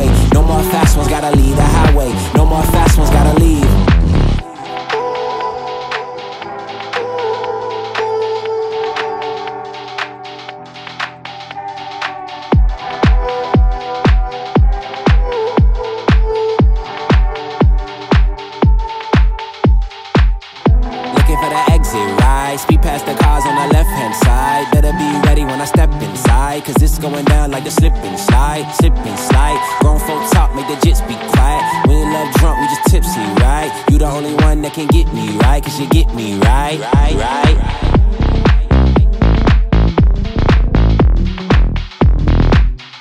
highway. No more fast ones, gotta leave the highway. No more fast ones, gotta leave. For the exit, right? Speed past the cars on the left-hand side. Better be ready when I step inside, cause it's going down like the slip and slide. Slip and slide. Grown folk talk, make the jits be quiet. We in love drunk, we just tipsy, right? You the only one that can get me right, cause you get me right, right.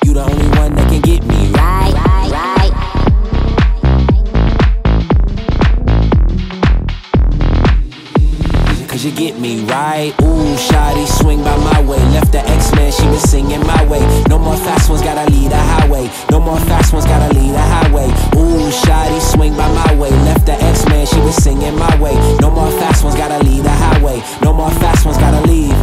You the only one that can get me right, right. Cause you get me right. Ooh, shawty, swing by my way. Left the X-Men, she was singing my way. No more fast ones, gotta leave the highway. No more fast ones, gotta leave the highway. Ooh, shawty, swing by my way. Left the X-Men, she was singing my way. No more fast ones, gotta leave the highway. No more fast ones, gotta leave.